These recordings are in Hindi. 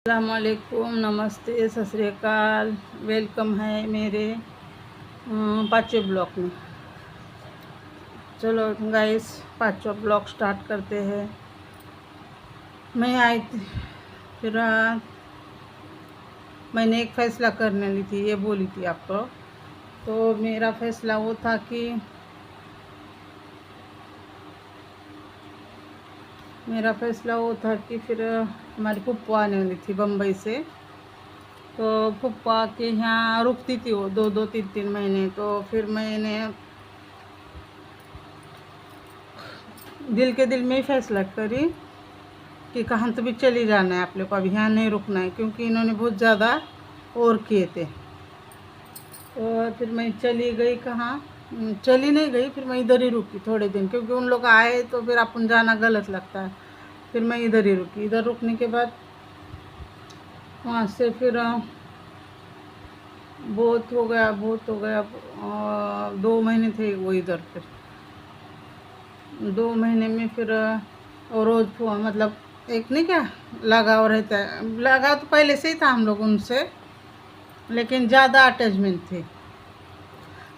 अस्सलामुअलैकुम, नमस्ते, सत श्री अकाल। वेलकम है मेरे पाँचवें ब्लॉक में। चलो गाइस, पाँचवा ब्लॉक स्टार्ट करते हैं। मैं आई थी, फिर मैंने एक फ़ैसला करने ली थी, ये बोली थी आपको। तो मेरा फ़ैसला वो था कि फिर हमारी फूफा आने वाली थी बम्बई से। तो फूफा के यहाँ रुकती थी वो 2-2 3-3 महीने। तो फिर मैंने दिल के दिल में ही फैसला करी कि कहाँ तो भी चली जाना है, आप लोग को अभी यहाँ नहीं रुकना है, क्योंकि इन्होंने बहुत ज़्यादा और किए थे। तो फिर मैं चली गई, कहाँ चली नहीं गई, फिर मैं इधर ही रुकी थोड़े दिन, क्योंकि उन लोग आए तो फिर अपन जाना गलत लगता है। फिर मैं इधर ही रुकी। इधर रुकने के बाद वहाँ से फिर बहुत हो गया 2 महीने थे वो इधर। फिर 2 महीने में फिर रोज़ मतलब एक नहीं क्या लगाव रहता है। लगाव तो पहले से ही था हम लोग उनसे, लेकिन ज़्यादा अटैचमेंट थी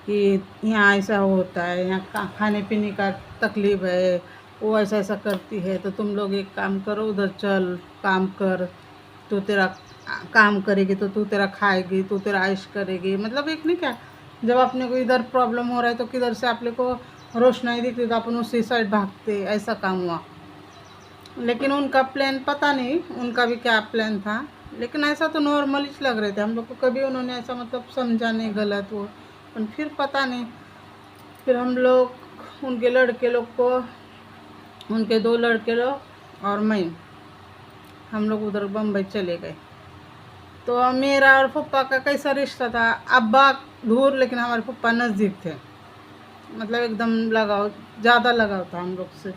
कि यहाँ ऐसा होता है, यहाँ खाने पीने का तकलीफ़ है, वो ऐसा ऐसा करती है, तो तुम लोग एक काम करो, उधर चल काम कर, तो तेरा काम करेगी तो तू तेरा खाएगी, तू तेरा ऐश करेगी। मतलब एक नहीं क्या, जब अपने को इधर प्रॉब्लम हो रहा है तो किधर से आप लोग को रोशनाई दिखती तो अपन उसी साइड भागते, ऐसा काम हुआ। लेकिन उनका प्लान पता नहीं, उनका भी क्या प्लान था, लेकिन ऐसा तो नॉर्मल ही लग रहे थे हम लोग को। कभी उन्होंने ऐसा मतलब समझा नहीं गलत वो, पर फिर पता नहीं। फिर हम लोग उनके लड़के लोग को, उनके 2 लड़के लोग और मैं, हम लोग उधर बम्बई चले गए। तो मेरा और पप्पा का कैसा रिश्ता था, अब्बा दूर लेकिन हमारे पप्पा नज़दीक थे, मतलब एकदम लगाव, ज़्यादा लगाव था हम लोग से।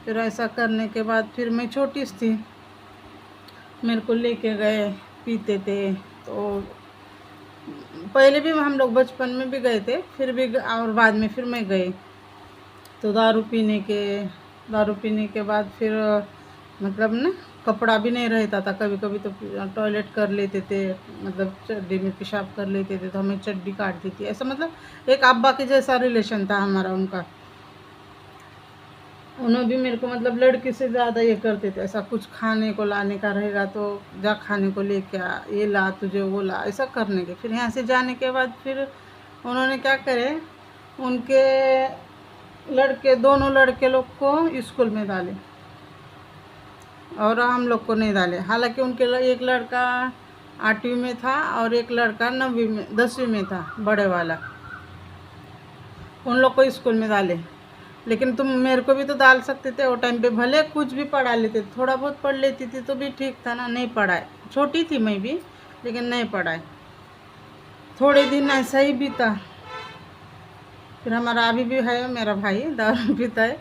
फिर ऐसा करने के बाद फिर मैं छोटी सी थी, मेरे को लेके गए, पीते थे। तो पहले भी हम लोग बचपन में भी गए थे, फिर भी और बाद में फिर मैं गई। तो दारू पीने के बाद फिर मतलब ना कपड़ा भी नहीं रहता था, कभी कभी तो टॉयलेट कर लेते थे, मतलब चड्डी में पेशाब कर लेते थे तो हमें चड्डी काटती थी। ऐसा मतलब एक अब्बा के जैसा रिलेशन था हमारा उनका। उन्होंने भी मेरे को मतलब लड़की से ज़्यादा ये करते थे। ऐसा कुछ खाने को लाने का रहेगा तो जा खाने को लेके आ, ये ला तुझे वो ला, ऐसा करने के। फिर यहाँ से जाने के बाद फिर उन्होंने क्या करे, उनके दोनों लड़के लोग को स्कूल में डाले और हम लोग को नहीं डाले। हालांकि उनके एक लड़का 8वीं में था और एक लड़का 10वीं में था, बड़े वाला। उन लोग को स्कूल में डाले, लेकिन तुम मेरे को भी तो डाल सकते थे वो टाइम पे, भले कुछ भी पढ़ा लेते, थोड़ा बहुत पढ़ लेती थी तो भी ठीक था ना। नहीं पढ़ाए, छोटी थी मैं भी, लेकिन नहीं पढ़ाए। थोड़े दिन ऐसा ही बीता। फिर हमारा अभी भी है मेरा भाई दारू पीता है।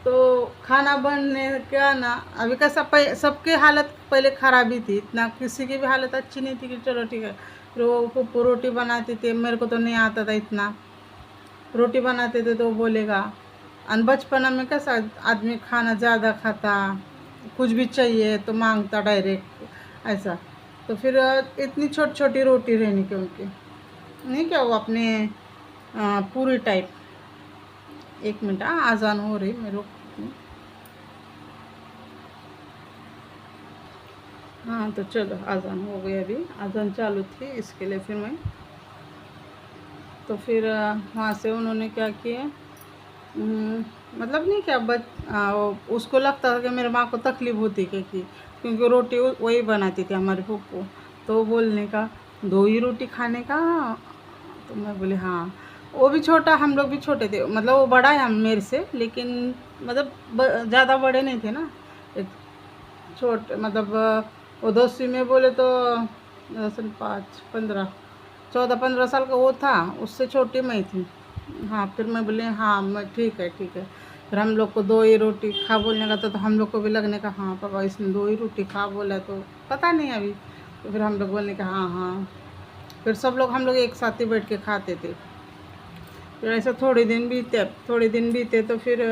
तो खाना बनने का ना, अभी का सबके हालत पहले ख़राब ही थी, इतना किसी की भी हालत अच्छी नहीं थी कि चलो ठीक है। फिर वो पप्पू रोटी बनाते थे, मेरे को तो नहीं आता था इतना। रोटी बनाते थे तो वो बोलेगा, और बचपन में कैसा आदमी खाना ज़्यादा खाता, कुछ भी चाहिए तो मांगता डायरेक्ट ऐसा। तो फिर इतनी छोटी छोटी रोटी रहनी की उनकी, नहीं क्या वो अपने पूरी टाइप। 1 मिनट, आज़ान हो रही, मैं रोकती हूँ। हाँ तो चलो, आज़ान हो गई, अभी आज़ान चालू थी इसके लिए फिर मैं। तो फिर वहाँ से उन्होंने क्या किया, मतलब नहीं क्या उसको लगता था कि मेरे माँ को तकलीफ़ होती क्योंकि रोटी वही बनाती थी हमारे फूफू। तो वो बोलने का, 2 ही रोटी खाने का। तो मैं बोली हाँ। वो भी छोटा, हम लोग भी छोटे थे, मतलब वो बड़ा है हम मेरे से, लेकिन मतलब ज़्यादा बड़े नहीं थे ना। एक छोटे मतलब वो 10वीं में बोले तो 14-15 साल का वो था, उससे छोटी मैं थी। हाँ, फिर मैं बोली हाँ मैं ठीक है ठीक है। फिर हम लोग को 2 ही रोटी खा बोलने का तो हम लोग को भी लगने का हाँ पापा इसने 2 ही रोटी खा बोला, तो पता नहीं अभी। तो फिर हम लोग बोलने का हाँ हाँ। फिर सब लोग हम लोग एक साथ ही बैठ के खाते थे। फिर ऐसे थोड़े दिन बीते तो फिर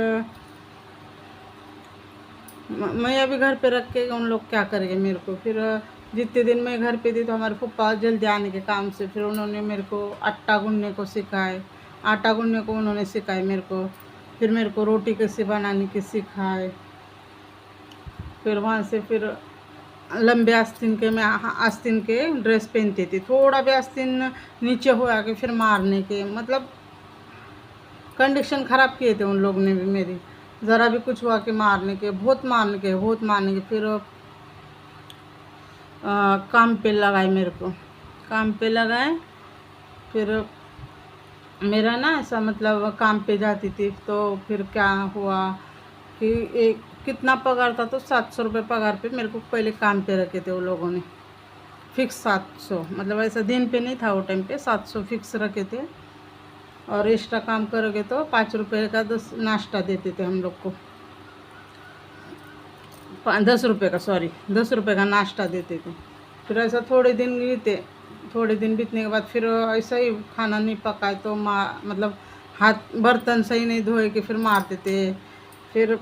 मैं अभी घर पे रख के उन लोग क्या करेंगे मेरे को। फिर जितने दिन मैं घर पे थी तो हमारे पप्पा जल्दी आने के काम से फिर उन्होंने मेरे को आटा गूँधने को सिखाए, आटा गूँधने को उन्होंने सिखाए मेरे को। फिर मेरे को रोटी कैसे बनाने की सिखाए। फिर वहाँ से फिर लंबे आस्तीन के मैं आस्तीन के ड्रेस पहनती थी, थोड़ा भी आस्तीन नीचे हो आके फिर मारने के, मतलब कंडीशन ख़राब किए थे उन लोग ने भी मेरी। ज़रा भी कुछ हुआ कि मारने के, बहुत मारने के, बहुत मारने के। फिर काम पे लगाए मेरे को, काम पे लगाए। फिर मेरा ना ऐसा मतलब काम पे जाती थी तो फिर क्या हुआ कि एक कितना पगार था तो 700 रुपये पगार पे मेरे को पहले काम पे रखे थे वो लोगों ने, फिक्स 700, मतलब ऐसा दिन पे नहीं था वो टाइम पे, 700 फिक्स रखे थे। और एक्स्ट्रा काम करोगे तो 5 रुपये का 10 नाश्ता देते थे हम लोग को, 10 रुपये का, सॉरी 10 रुपये का नाश्ता देते थे। फिर ऐसा थोड़े दिन बीते, थोड़े दिन बीतने के बाद फिर ऐसा ही खाना नहीं पकाए तो मतलब हाथ बर्तन सही नहीं धोए कि फिर मारते थे। फिर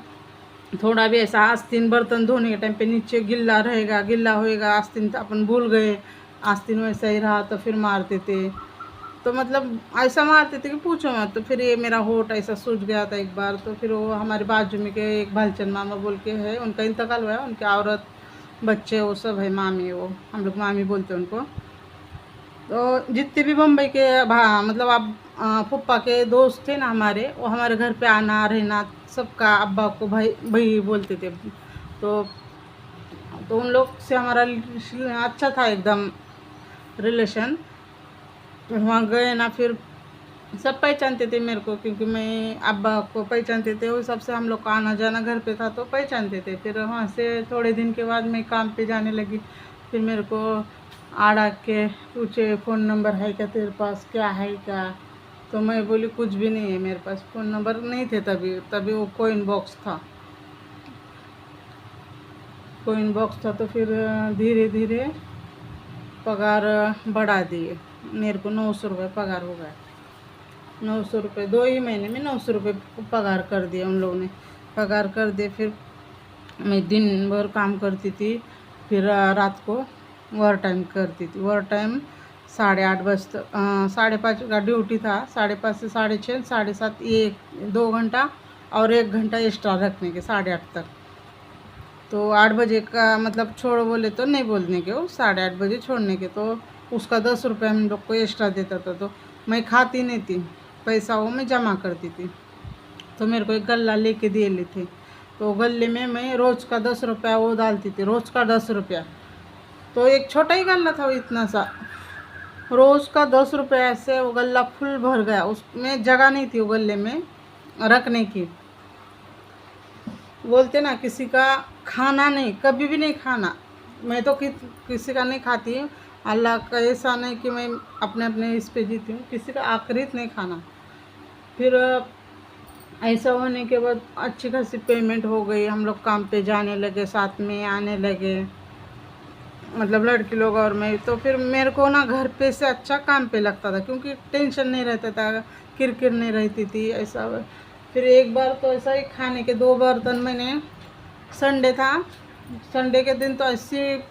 थोड़ा भी ऐसा आस्तीन बर्तन धोने के टाइम पे नीचे गिल्ला रहेगा, गिल्ला होएगा, आस्तीन अपन भूल गए, आस्तीन वैसा ही रहा तो फिर मारते थे। तो मतलब ऐसा मारते थे कि पूछो मत। तो फिर ये मेरा होठ ऐसा सूज गया था एक बार। तो फिर वो हमारे बाजू में के एक भालचंद मामा बोल के है, उनका इंतकाल हुआ है, उनके औरत बच्चे वो सब है, मामी, वो हम लोग मामी बोलते हैं उनको। तो जितने भी मुंबई के मतलब अब पप्पा के दोस्त थे ना हमारे, वो हमारे घर पे आना रहना सबका, अब्बा को भाई भाई बोलते थे। तो उन लोग से हमारा अच्छा था एकदम रिलेशन। वहाँ गए ना, फिर सब पहचानते थे मेरे को, क्योंकि मैं अब्बा को पहचानते थे, वो सबसे हम लोग का आना जाना घर पे था तो पहचानते थे। फिर वहाँ से थोड़े दिन के बाद मैं काम पे जाने लगी। फिर मेरे को आड़ा के पूछे फ़ोन नंबर है क्या तेरे पास, क्या है क्या। तो मैं बोली कुछ भी नहीं है मेरे पास, फ़ोन नंबर नहीं थे तभी, वो कॉइन बॉक्स था, कॉइन बॉक्स था। तो फिर धीरे धीरे पगार बढ़ा दिए, मेरे को 900 रुपये पगार हो गया। 900 रुपये 2 ही महीने में 900 रुपये पगार कर दिया उन लोगों ने, पगार कर दिए। फिर मैं दिन भर काम करती थी, फिर रात को ओवर टाइम करती थी। ओवर टाइम 8:30 बजे तक, 5:30 का ड्यूटी था, 5:30 से 6:30, 7:30, ये 2 घंटा और 1 घंटा एक्स्ट्रा रखने के 8:30 तक। तो 8 बजे का मतलब छोड़ बोले तो नहीं बोलने के, वो 8:30 बजे छोड़ने के। तो उसका 10 रुपये हम लोग को एक्स्ट्रा देता था। तो मैं खाती नहीं थी, पैसा वो मैं जमा करती थी। तो मेरे को एक गल्ला लेके दिए ली थी, तो गल्ले में मैं रोज़ का 10 रुपया वो डालती थी, रोज़ का 10 रुपया। तो एक छोटा ही गल्ला था वो, इतना सा, रोज़ का 10 रुपया से वो गल्ला फुल भर गया। उसमें जगह नहीं थी वो गल्ले में रखने की। बोलते ना किसी का खाना नहीं, कभी भी नहीं खाना। मैं तो किसी का नहीं खाती हूँ, अल्लाह का ऐसा नहीं कि मैं अपने अपने इस पे जीती हूँ, किसी का आखिरत नहीं खाना। फिर ऐसा होने के बाद अच्छी खासी पेमेंट हो गई, हम लोग काम पे जाने लगे, साथ में आने लगे, मतलब लड़की लोग और मैं। तो फिर मेरे को ना घर पे से अच्छा काम पे लगता था, क्योंकि टेंशन नहीं रहता था, किरकिर नहीं रहती थी ऐसा। फिर एक बार तो ऐसा ही खाने के 2 बर्तन मैंने, संडे था, संडे के दिन तो ऐसी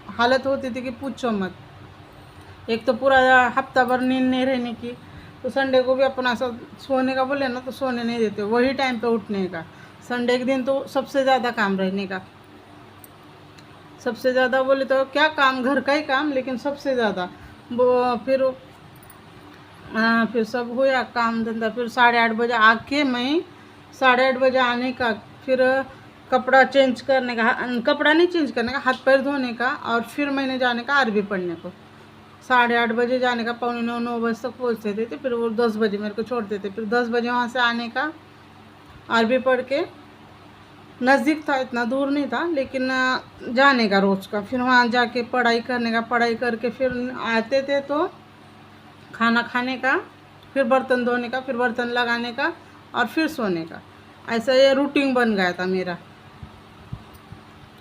हालत होती थी कि पूछो मत। एक तो पूरा हफ्ता भर नींद नहीं रहने की, तो संडे को भी अपना सब सोने का बोले ना तो सोने नहीं देते, वही टाइम पे उठने का। संडे के दिन तो सबसे ज़्यादा काम रहने का, सबसे ज़्यादा बोले तो क्या काम, घर का ही काम, लेकिन सबसे ज़्यादा वो। फिर सब हुआ काम धंधा। फिर 8:30 बजे आके मैं 8:30 बजे आने का, फिर कपड़ा चेंज करने का, कपड़ा नहीं चेंज करने का, हाथ पैर धोने का, और फिर मैंने जाने का अरबी पढ़ने को। 8:30 बजे जाने का, 8:45-9 बजे तक पहुँचते थे। फिर वो 10 बजे मेरे को छोड़ते थे। फिर 10 बजे वहाँ से आने का, अरबी पढ़ के, नज़दीक था, इतना दूर नहीं था, लेकिन जाने का रोज़ का। फिर वहाँ जाके पढ़ाई करने का, पढ़ाई करके फिर आते थे तो खाना खाने का, फिर बर्तन धोने का, फिर बर्तन लगाने का, और फिर सोने का। ऐसा ये रूटीन बन गया था मेरा।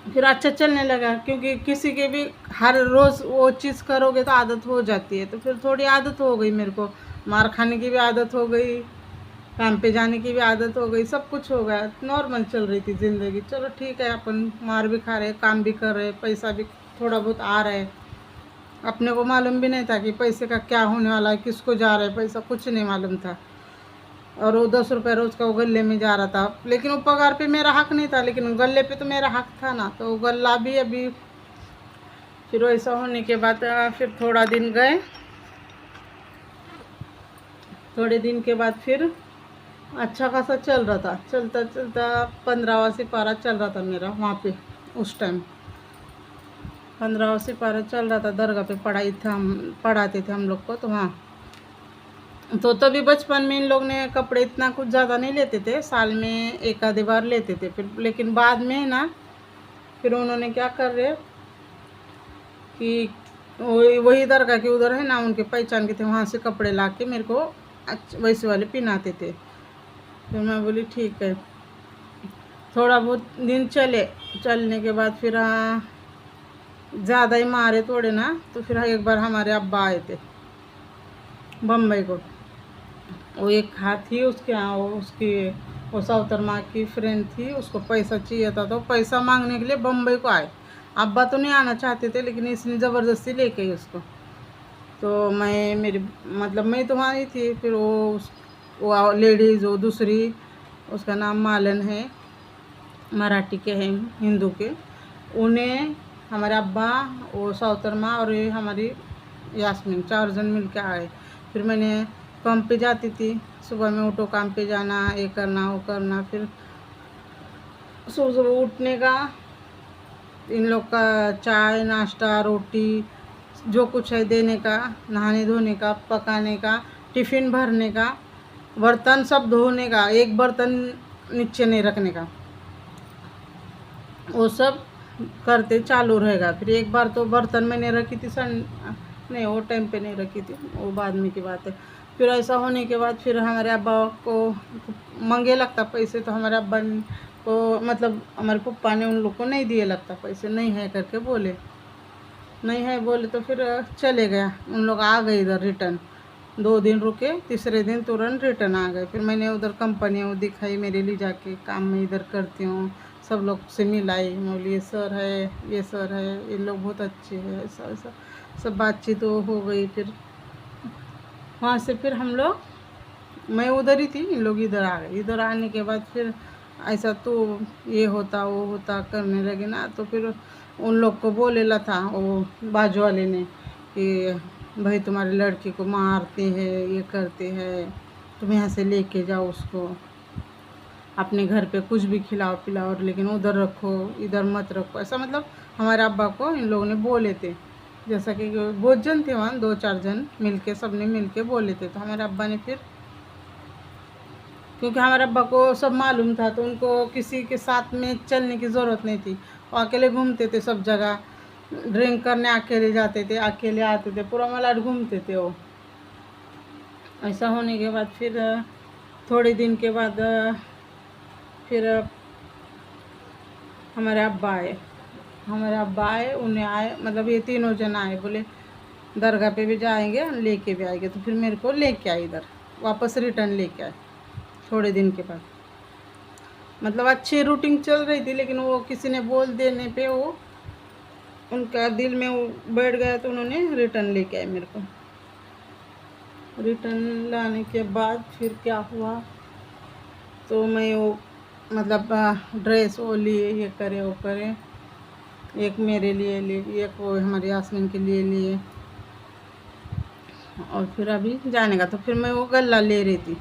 फिर अच्छा चलने लगा, क्योंकि किसी के भी हर रोज़ वो चीज़ करोगे तो आदत हो जाती है। तो फिर थोड़ी आदत हो गई मेरे को, मार खाने की भी आदत हो गई, काम पे जाने की भी आदत हो गई, सब कुछ हो गया, नॉर्मल चल रही थी ज़िंदगी। चलो ठीक है, अपन मार भी खा रहे, काम भी कर रहे, पैसा भी थोड़ा बहुत आ रहा है। अपने को मालूम भी नहीं था कि पैसे का क्या होने वाला है, किसको जा रहा है पैसा, कुछ नहीं मालूम था। और वो 10 रुपये रोज़ का वो गले में जा रहा था, लेकिन वो पगार पे मेरा हक नहीं था, लेकिन गले पे तो मेरा हक था ना, तो वो गला भी अभी। फिर ऐसा होने के बाद फिर थोड़ा दिन गए, थोड़े दिन के बाद फिर अच्छा खासा चल रहा था, चलता चलता 15वां सिपारा चल रहा था मेरा वहाँ पे। उस टाइम 15वां सिपारा चल रहा था, दरगाह पे पढ़ाई था, हम पढ़ाते थे हम लोग को, तो वहाँ तो तभी बचपन में इन लोग ने कपड़े इतना कुछ ज़्यादा नहीं लेते थे, साल में एक आधे बार लेते थे। फिर लेकिन बाद में ना, फिर उन्होंने क्या कर रहे कि वही दरगाह के उधर है ना, उनके पहचान के थे, वहाँ से कपड़े ला के मेरे को वैसे वाले पहनाते थे। फिर मैं बोली ठीक है। थोड़ा बहुत दिन चलने के बाद फिर ज़्यादा ही मारे थोड़े ना, तो फिर एक बार हमारे अब्बा आए थे बम्बई को। वो एक थी उसके यहाँ, वो साउथर माँ की फ्रेंड थी, उसको पैसा चाहिए था, तो पैसा मांगने के लिए बम्बई को आए। अब्बा तो नहीं आना चाहते थे, लेकिन इसने ज़बरदस्ती लेके गई उसको। तो मैं तो वहाँ ही थी। फिर वो लेडीज़, वो दूसरी, उसका नाम मालन है, मराठी के हैं, हिंदू के, उन्हें हमारे अब्बा, वो साउथर माँ और ये हमारी यास्मीन, 4 जन मिल के आए। फिर मैंने काम पे जाती थी, सुबह में उठो काम पे जाना, ये करना वो करना। फिर सुबह सुबह उठने का, इन लोग का चाय नाश्ता रोटी जो कुछ है देने का, नहाने धोने का, पकाने का, टिफ़िन भरने का, बर्तन सब धोने का, एक बर्तन नीचे नहीं रखने का, वो सब करते चालू रहेगा। फिर एक बार तो बर्तन मैंने रखी थी नहीं, वो टाइम पे नहीं रखी थी, वो बाद में की बात है। फिर ऐसा होने के बाद फिर हमारे अब्बा को मंगे लगता पैसे, तो हमारे अब्बा को मतलब हमारे पप्पा ने उन लोग को नहीं दिए लगता पैसे, नहीं है करके बोले, नहीं है बोले, तो फिर चले गया। उन लोग आ गए इधर रिटर्न, 2 दिन रुके, तीसरे दिन तुरंत रिटर्न आ गए। फिर मैंने उधर कंपनियाँ दिखाई मेरे लिए, जाके काम में इधर करती हूँ, सब लोग से मिलाई, बोली ये सर है, ये सर है, ये लोग बहुत अच्छे हैं, ऐसा ऐसा सब बातचीत हो गई। फिर वहाँ से फिर हम लोग, मैं उधर ही थी, इन लोग इधर आ गए। इधर आने के बाद फिर ऐसा तो ये होता वो होता करने लगे ना, तो फिर उन लोग को बोलेला था वो बाजू वाले ने कि भाई तुम्हारे लड़की को मारते हैं, ये करते हैं, तुम यहाँ से लेके जाओ उसको, अपने घर पे कुछ भी खिलाओ पिलाओ, लेकिन उधर रखो, इधर मत रखो, ऐसा मतलब हमारे अब्बा को इन लोगों ने बोले थे। जैसा कि बहुत जन थे वहाँ, 2-4 जन मिलके, सबने मिलके बोले थे। तो हमारे अब्बा ने फिर, क्योंकि हमारे अब्बा को सब मालूम था, तो उनको किसी के साथ में चलने की ज़रूरत नहीं थी। वो अकेले घूमते थे सब जगह, ड्रिंक करने अकेले जाते थे, अकेले आते थे, पूरा मलाड घूमते थे वो। ऐसा होने के बाद फिर थोड़े दिन के बाद फिर हमारे अब्बा आए, उन्हें आए, मतलब ये तीनों जन आए, बोले दरगाह पे भी जाएंगे, लेके भी आएंगे। तो फिर मेरे को लेके आए इधर, वापस रिटर्न लेके आए थोड़े दिन के बाद। मतलब अच्छी रूटीन चल रही थी, लेकिन वो किसी ने बोल देने पे वो उनका दिल में वो बैठ गया, तो उन्होंने रिटर्न लेके आए मेरे को। रिटर्न लाने के बाद फिर क्या हुआ, तो मैं वो मतलब ड्रेस वो लिए, ये करे वो करे, एक मेरे लिए लिए, एक वो हमारी यास्मीन के लिए, और फिर अभी जाने का। तो फिर मैं वो गल्ला ले रही थी,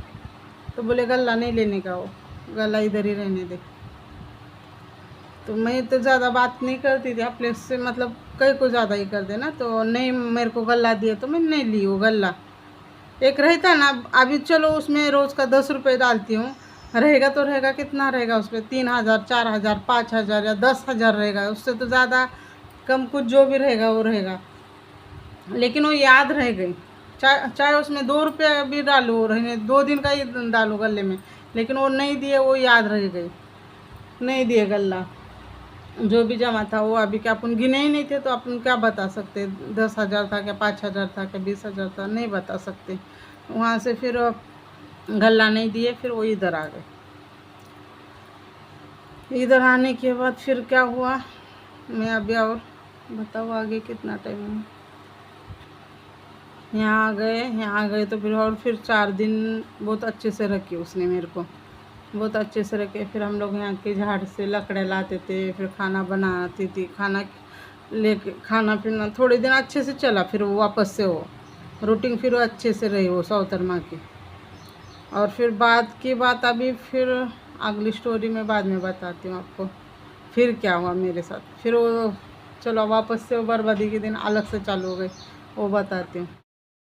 तो बोले गल्ला नहीं लेने का, वो गला इधर ही रहने दे। तो मैं तो ज़्यादा बात नहीं करती थी अपने से, मतलब कई को ज़्यादा ही कर देना, तो नहीं, मेरे को गल्ला दिया तो मैं नहीं ली वो गल्ला। एक रहता ना, अभी चलो उसमें रोज़ का 10 रुपये डालती हूँ, रहेगा तो रहेगा, कितना रहेगा उस पर, 3000, 4000, 5000 या 10,000 रहेगा, उससे तो ज़्यादा कम कुछ जो भी रहेगा वो रहेगा। लेकिन वो याद रह गई, चाहे उसमें 2 रुपये भी डालो, रहने 2 दिन का ही डालो गले में, लेकिन वो नहीं दिए, वो याद रह गई, नहीं दिए गल्ला। जो भी जमा था वो अभी क्या अपन गिने ही नहीं थे, तो अपन क्या बता सकते, 10,000 था क्या, 5,000 था क्या, 20,000 था, नहीं बता सकते। वहाँ से फिर गल्ला नहीं दिए, फिर वो इधर आ गए। इधर आने के बाद फिर क्या हुआ, मैं अभी और बताओ आगे कितना टाइम है। यहाँ आ गए तो फिर और फिर 4 दिन बहुत अच्छे से रखी उसने मेरे को, बहुत अच्छे से रखे। फिर हम लोग यहाँ के झाड़ से लकड़े लाते थे, फिर खाना बनाती थी, लेके खाना पीना थोड़े दिन अच्छे से चला, फिर वो वापस से वो रूटीन फिर वो अच्छे से रही वो सौतरमा की। और फिर बाद की बात अभी फिर अगली स्टोरी में बाद में बताती हूँ आपको फिर क्या हुआ मेरे साथ। फिर वो चलो वापस से वो बर्बादी के दिन अलग से चालू हो गए, वो बताती हूँ।